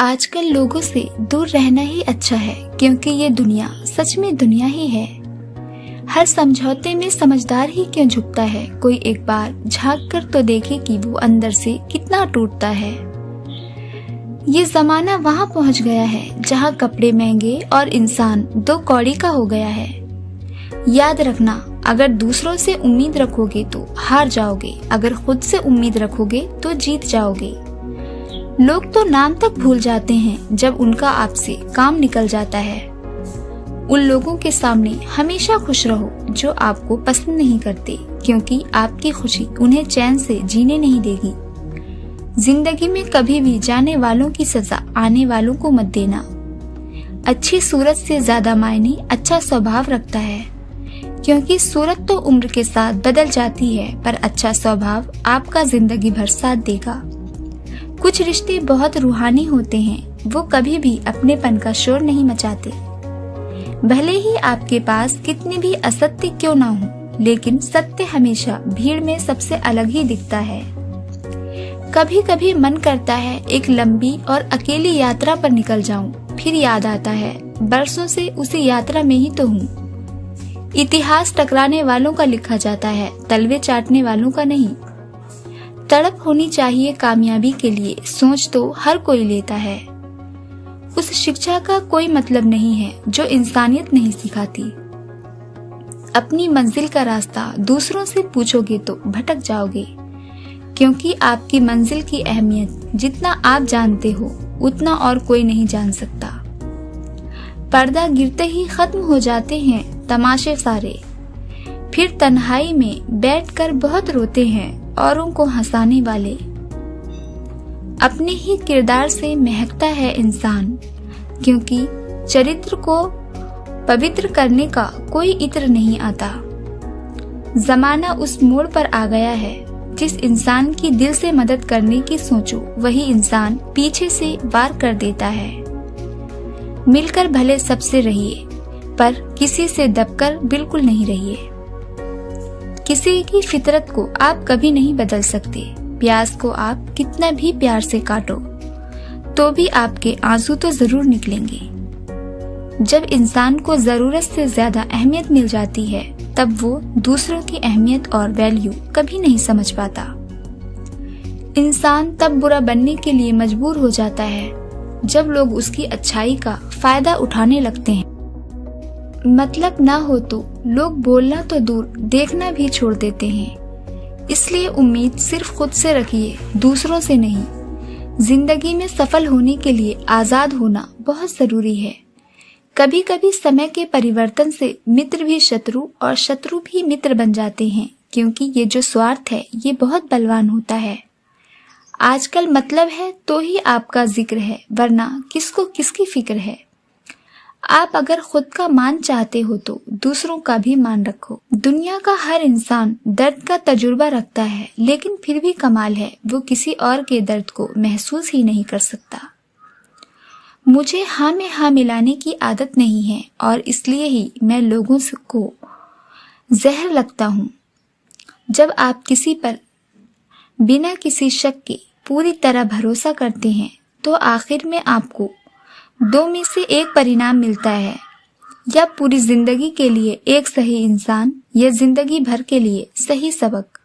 आजकल लोगों से दूर रहना ही अच्छा है, क्योंकि ये दुनिया सच में दुनिया ही है। हर समझौते में समझदार ही क्यों झुकता है। कोई एक बार झांक कर तो देखे कि वो अंदर से कितना टूटता है। ये जमाना वहाँ पहुँच गया है जहाँ कपड़े महंगे और इंसान दो कौड़ी का हो गया है। याद रखना, अगर दूसरों से उम्मीद रखोगे तो हार जाओगे, अगर खुद से उम्मीद रखोगे तो जीत जाओगे। लोग तो नाम तक भूल जाते हैं जब उनका आपसे काम निकल जाता है। उन लोगों के सामने हमेशा खुश रहो जो आपको पसंद नहीं करते, क्योंकि आपकी खुशी उन्हें चैन से जीने नहीं देगी। जिंदगी में कभी भी जाने वालों की सजा आने वालों को मत देना। अच्छी सूरत से ज्यादा मायने अच्छा स्वभाव रखता है, क्योंकि सूरत तो उम्र के साथ बदल जाती है, पर अच्छा स्वभाव आपका जिंदगी भर साथ देगा। कुछ रिश्ते बहुत रूहानी होते हैं, वो कभी भी अपनेपन का शोर नहीं मचाते। भले ही आपके पास कितने भी असत्य क्यों ना हो, लेकिन सत्य हमेशा भीड़ में सबसे अलग ही दिखता है। कभी कभी मन करता है एक लंबी और अकेली यात्रा पर निकल जाऊं, फिर याद आता है बरसों से उसी यात्रा में ही तो हूँ। इतिहास टकराने वालों का लिखा जाता है, तलवे चाटने वालों का नहीं। तड़प होनी चाहिए कामयाबी के लिए, सोच तो हर कोई लेता है। उस शिक्षा का कोई मतलब नहीं है जो इंसानियत नहीं सिखाती। अपनी मंजिल का रास्ता दूसरों से पूछोगे तो भटक जाओगे, क्योंकि आपकी मंजिल की अहमियत जितना आप जानते हो उतना और कोई नहीं जान सकता। पर्दा गिरते ही खत्म हो जाते हैं तमाशे सारे, फिर तन्हाई में बैठकर बहुत रोते हैं औरों को हंसाने वाले। अपने ही किरदार से महकता है इंसान, क्योंकि चरित्र को पवित्र करने का कोई इत्र नहीं आता। जमाना उस मोड़ पर आ गया है, जिस इंसान की दिल से मदद करने की सोचो वही इंसान पीछे से वार कर देता है। मिलकर भले सबसे रहिए, पर किसी से दबकर बिल्कुल नहीं रहिए। किसी की फितरत को आप कभी नहीं बदल सकते। प्याज को आप कितना भी प्यार से काटो तो भी आपके आंसू तो जरूर निकलेंगे। जब इंसान को जरूरत से ज्यादा अहमियत मिल जाती है, तब वो दूसरों की अहमियत और वैल्यू कभी नहीं समझ पाता। इंसान तब बुरा बनने के लिए मजबूर हो जाता है जब लोग उसकी अच्छाई का फायदा उठाने लगते हैं। मतलब ना हो तो लोग बोलना तो दूर देखना भी छोड़ देते हैं। इसलिए उम्मीद सिर्फ खुद से रखिए, दूसरों से नहीं। जिंदगी में सफल होने के लिए आजाद होना बहुत जरूरी है। कभी कभी समय के परिवर्तन से मित्र भी शत्रु और शत्रु भी मित्र बन जाते हैं, क्योंकि ये जो स्वार्थ है ये बहुत बलवान होता है। आजकल मतलब है तो ही आपका जिक्र है, वरना किसको किसकी फिक्र है। आप अगर खुद का मान चाहते हो तो दूसरों का भी मान रखो। दुनिया का हर इंसान दर्द का तजुर्बा रखता है, लेकिन फिर भी कमाल है वो किसी और के दर्द को महसूस ही नहीं कर सकता। मुझे हाँ में हाँ मिलाने की आदत नहीं है, और इसलिए ही मैं लोगों को जहर लगता हूँ। जब आप किसी पर बिना किसी शक के पूरी तरह भरोसा करते हैं, तो आखिर में आपको दो में से एक परिणाम मिलता है, या पूरी जिंदगी के लिए एक सही इंसान, या जिंदगी भर के लिए सही सबक।